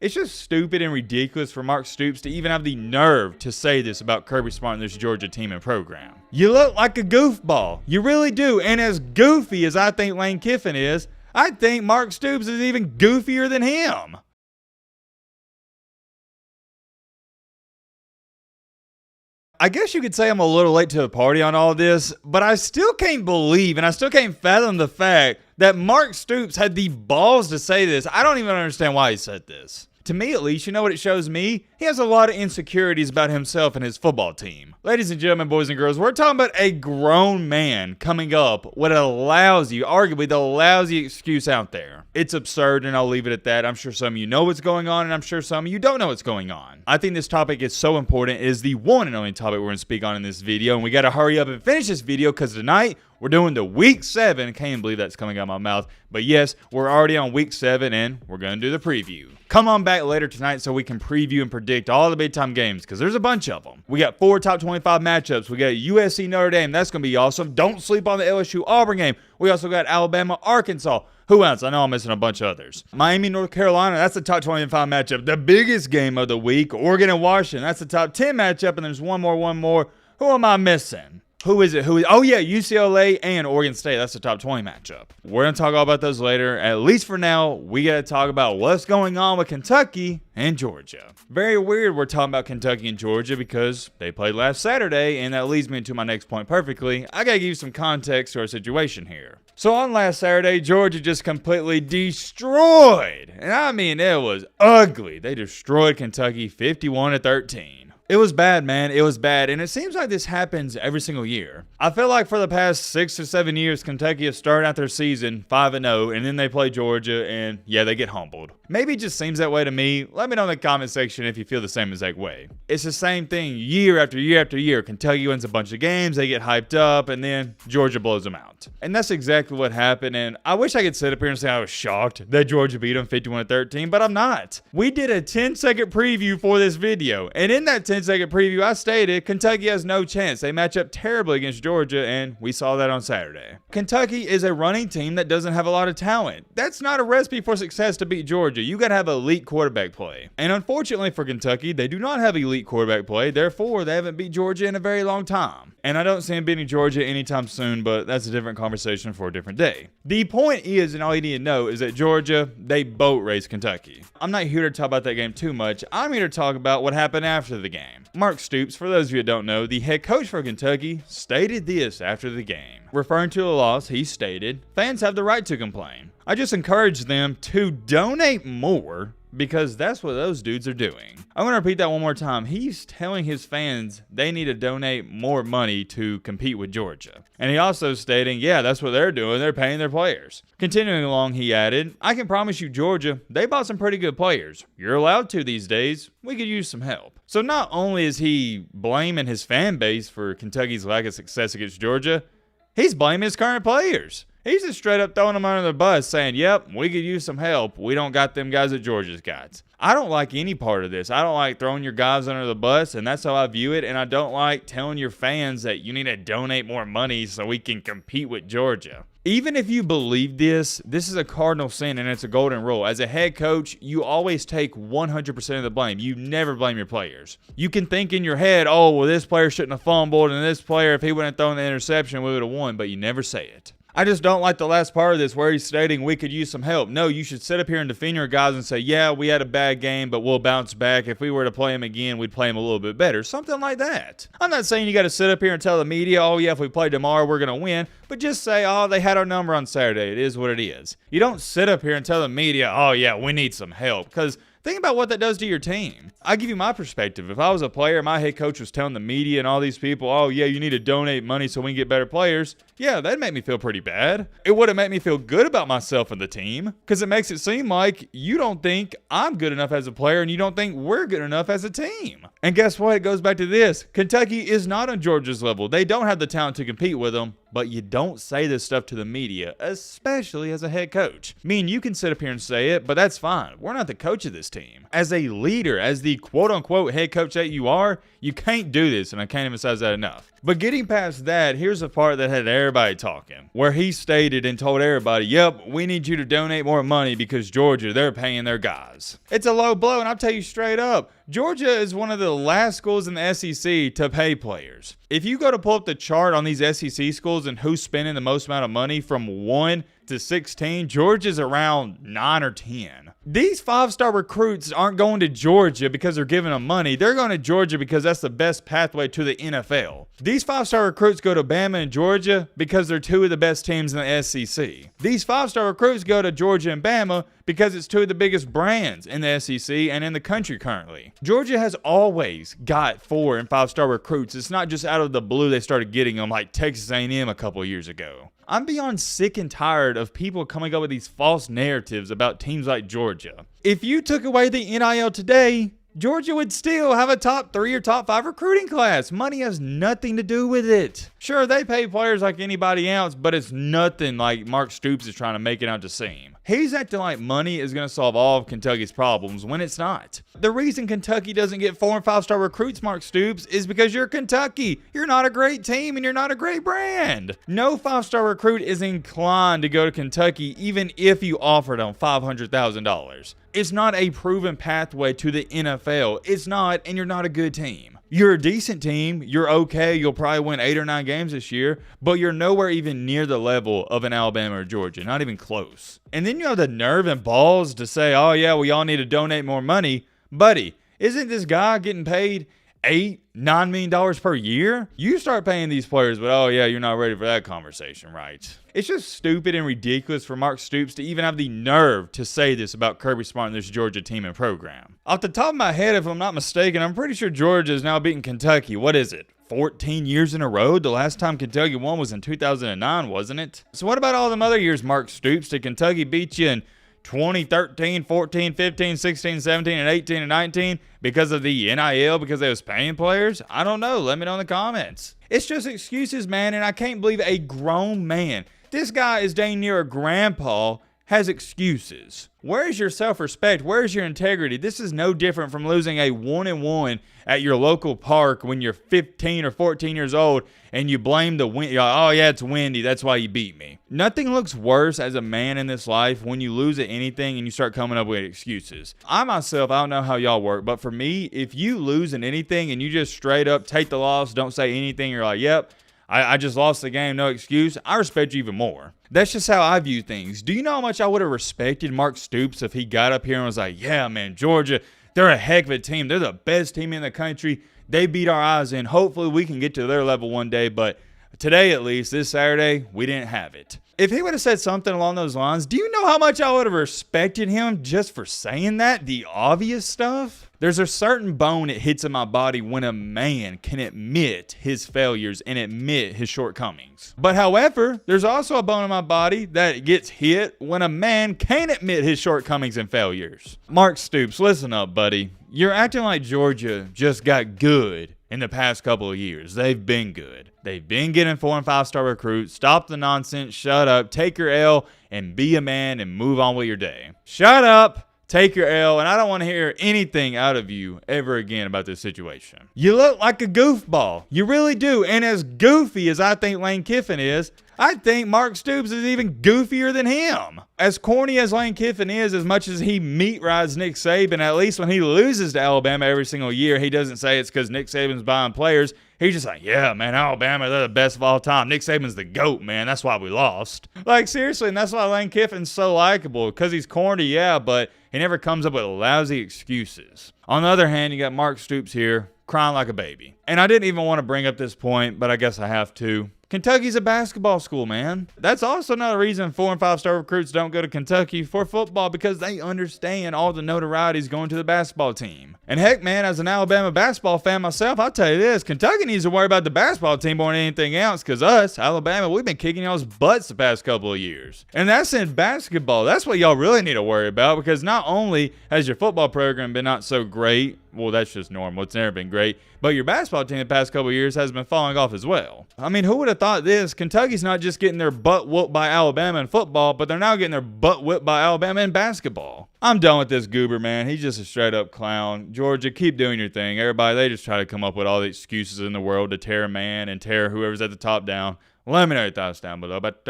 It's just stupid and ridiculous for Mark Stoops to even have the nerve to say this about Kirby Smart and this Georgia team and program. You look like a goofball. You really do. And as goofy as I think Lane Kiffin is, I think Mark Stoops is even goofier than him. I guess you could say I'm a little late to the party on all this, but I still can't believe and I still can't fathom the fact that Mark Stoops had the balls to say this. I don't even understand why he said this. To me, at least, you know what it shows me? He has a lot of insecurities about himself and his football team. Ladies and gentlemen, boys and girls, we're talking about a grown man coming up with a lousy, arguably the lousy excuse out there. It's absurd, and I'll leave it at that. I'm sure some of you know what's going on, and I'm sure some of you don't know what's going on. I think this topic is so important. It is the one and only topic we're going to speak on in this video, and we got to hurry up and finish this video because tonight, we're doing the week 7. I can't even believe that's coming out of my mouth. But yes, we're already on week 7 and we're going to do the preview. Come on back later tonight so we can preview and predict all the big time games because there's a bunch of them. We got 4 top 25 matchups. We got USC Notre Dame. That's going to be awesome. Don't sleep on the LSU Auburn game. We also got Alabama Arkansas. Who else? I know I'm missing a bunch of others. Miami, North Carolina, that's the top 25 matchup. The biggest game of the week. Oregon and Washington, that's the top 10 matchup. And there's one more. Who am I missing? Who is it? Oh, yeah, UCLA and Oregon State. That's the top 20 matchup. We're going to talk all about those later. At least for now, we got to talk about what's going on with Kentucky and Georgia. Very weird we're talking about Kentucky and Georgia because they played last Saturday, and that leads me into my next point perfectly. I got to give you some context to our situation here. So on last Saturday, Georgia just completely destroyed, and I mean, it was ugly. They destroyed Kentucky 51-13. It was bad, man. It was bad. And it seems like this happens every single year. I feel like for the past 6 or 7 years, Kentucky has started out their season 5-0, and then they play Georgia, and yeah, they get humbled. Maybe it just seems that way to me. Let me know in the comment section if you feel the same exact way. It's the same thing year after year after year. Kentucky wins a bunch of games, they get hyped up, and then Georgia blows them out. And that's exactly what happened, and I wish I could sit up here and say I was shocked that Georgia beat them 51-13, but I'm not. We did a 10-second preview for this video, and in that 10-second preview, I stated Kentucky has no chance. They match up terribly against Georgia, and we saw that on Saturday. Kentucky is a running team that doesn't have a lot of talent. That's not a recipe for success to beat Georgia. You got to have elite quarterback play. And unfortunately for Kentucky, they do not have elite quarterback play. Therefore, they haven't beat Georgia in a very long time. And I don't see them beating Georgia anytime soon, but that's a different conversation for a different day. The point is, and all you need to know, is that Georgia, they boat raced Kentucky. I'm not here to talk about that game too much. I'm here to talk about what happened after the game. Mark Stoops, for those of you who don't know, the head coach for Kentucky, stated this after the game. Referring to the loss, he stated, "Fans have the right to complain. I just encourage them to donate more because that's what those dudes are doing." I'm going to repeat that one more time. He's telling his fans they need to donate more money to compete with Georgia. And he also stating, yeah, that's what they're doing. They're paying their players. Continuing along, he added, "I can promise you, Georgia, they bought some pretty good players. You're allowed to these days. We could use some help." So not only is he blaming his fan base for Kentucky's lack of success against Georgia, he's blaming his current players. He's just straight up throwing them under the bus saying, yep, we could use some help. We don't got them guys that Georgia's got. I don't like any part of this. I don't like throwing your guys under the bus, and that's how I view it. And I don't like telling your fans that you need to donate more money so we can compete with Georgia. Even if you believe this is a cardinal sin and it's a golden rule. As a head coach, you always take 100% of the blame. You never blame your players. You can think in your head, oh, well, this player shouldn't have fumbled, and this player, if he wouldn't have thrown the interception, we would have won, but you never say it. I just don't like the last part of this where he's stating we could use some help. No, you should sit up here and defend your guys and say, yeah, we had a bad game, but we'll bounce back. If we were to play him again, we'd play him a little bit better. Something like that. I'm not saying you got to sit up here and tell the media, oh, yeah, if we play tomorrow, we're going to win. But just say, oh, they had our number on Saturday. It is what it is. You don't sit up here and tell the media, oh, yeah, we need some help. Because think about what that does to your team. I'll give you my perspective. If I was a player, my head coach was telling the media and all these people, oh, yeah, you need to donate money so we can get better players. Yeah, that'd make me feel pretty bad. It wouldn't make me feel good about myself and the team because it makes it seem like you don't think I'm good enough as a player and you don't think we're good enough as a team. And guess what? It goes back to this. Kentucky is not on Georgia's level. They don't have the talent to compete with them. But you don't say this stuff to the media, especially as a head coach. I mean, you can sit up here and say it, but that's fine. We're not the coach of this team. As a leader, as the quote-unquote head coach that you are, you can't do this, and I can't emphasize that enough. But getting past that, here's the part that had everybody talking, where he stated and told everybody, yep, we need you to donate more money because Georgia, they're paying their guys. It's a low blow, and I'll tell you straight up, Georgia is one of the last schools in the SEC to pay players. If you go to pull up the chart on these SEC schools and who's spending the most amount of money from 1 to 16, Georgia's around 9 or 10. These 5-star recruits aren't going to Georgia because they're giving them money. They're going to Georgia because that's the best pathway to the NFL. These 5-star recruits go to Bama and Georgia because they're two of the best teams in the SEC. These 5-star recruits go to Georgia and Bama because it's two of the biggest brands in the SEC and in the country currently. Georgia has always got 4 and 5-star recruits. It's not just out of the blue they started getting them like Texas A&M a couple of years ago. I'm beyond sick and tired of people coming up with these false narratives about teams like Georgia. If you took away the NIL today, Georgia would still have a top 3 or top 5 recruiting class. Money has nothing to do with it. Sure, they pay players like anybody else, but it's nothing like Mark Stoops is trying to make it out to seem. He's acting like money is going to solve all of Kentucky's problems when it's not. The reason Kentucky doesn't get 4 and 5-star recruits, Mark Stoops, is because you're Kentucky. You're not a great team and you're not a great brand. No 5-star recruit is inclined to go to Kentucky even if you offered them $500,000. It's not a proven pathway to the NFL. It's not, and you're not a good team. You're a decent team. You're okay. You'll probably win 8 or 9 games this year, but you're nowhere even near the level of an Alabama or Georgia. Not even close. And then you have the nerve and balls to say, oh yeah, we all need to donate more money. Buddy, isn't this guy getting paid $8-9 million per year? You start paying these players, but oh yeah, you're not ready for that conversation, right? It's just stupid and ridiculous for Mark Stoops to even have the nerve to say this about Kirby Smart and this Georgia team and program. Off the top of my head, if I'm not mistaken, I'm pretty sure Georgia is now beating Kentucky. What is it? 14 years in a row? The last time Kentucky won was in 2009, wasn't it? So what about all them other years, Mark Stoops? Did Kentucky beat you in 2013, 14, 15, 16, 17, and 18, and 19 because of the NIL, because they was paying players? I don't know. Let me know in the comments. It's just excuses, man, and I can't believe a grown man, this guy is dang near a grandpa, has excuses. Where's your self-respect? Where's your integrity? This is no different from losing a 1-1 at your local park when you're 15 or 14 years old and you blame the wind. You're like, oh yeah, it's windy, that's why you beat me. Nothing looks worse as a man in this life when you lose at anything and you start coming up with excuses. I myself, I don't know how y'all work, but for me, if you lose in anything and you just straight up take the loss, don't say anything, you're like, yep, I just lost the game, no excuse, I respect you even more. That's just how I view things. Do you know how much I would have respected Mark Stoops if he got up here and was like, yeah, man, Georgia, they're a heck of a team. They're the best team in the country. They beat our eyes in. Hopefully we can get to their level one day, but today at least, this Saturday, we didn't have it. If he would have said something along those lines, do you know how much I would have respected him just for saying that? The obvious stuff? There's a certain bone it hits in my body when a man can admit his failures and admit his shortcomings. But however, there's also a bone in my body that gets hit when a man can't admit his shortcomings and failures. Mark Stoops, listen up, buddy. You're acting like Georgia just got good in the past couple of years. They've been good. They've been getting 4 and 5-star recruits. Stop the nonsense. Shut up. Take your L and be a man and move on with your day. Shut up. Take your L, and I don't want to hear anything out of you ever again about this situation. You look like a goofball. You really do. And as goofy as I think Lane Kiffin is, I think Mark Stoops is even goofier than him. As corny as Lane Kiffin is, as much as he meat rides Nick Saban, at least when he loses to Alabama every single year, he doesn't say it's because Nick Saban's buying players. He's just like, yeah, man, Alabama, they're the best of all time. Nick Saban's the GOAT, man. That's why we lost. Like, seriously, and that's why Lane Kiffin's so likable. Because he's corny, yeah, but he never comes up with lousy excuses. On the other hand, you got Mark Stoops here crying like a baby. And I didn't even want to bring up this point, but I guess I have to. Kentucky's a basketball school, man. That's also another reason 4 and 5-star recruits don't go to Kentucky for football, because they understand all the notoriety is going to the basketball team. And heck, man, as an Alabama basketball fan myself, I'll tell you this, Kentucky needs to worry about the basketball team more than anything else, because us, Alabama, we've been kicking y'all's butts the past couple of years. And that's in basketball. That's what y'all really need to worry about, because not only has your football program been not so great, well, that's just normal. It's never been great. But your basketball team the past couple of years has been falling off as well. I mean, who would have thought this? Kentucky's not just getting their butt whooped by Alabama in football, but they're now getting their butt whipped by Alabama in basketball. I'm done with this goober, man. He's just a straight up clown. Georgia, keep doing your thing. Everybody, they just try to come up with all the excuses in the world to tear a man and tear whoever's at the top down. Let me know your thoughts down below. But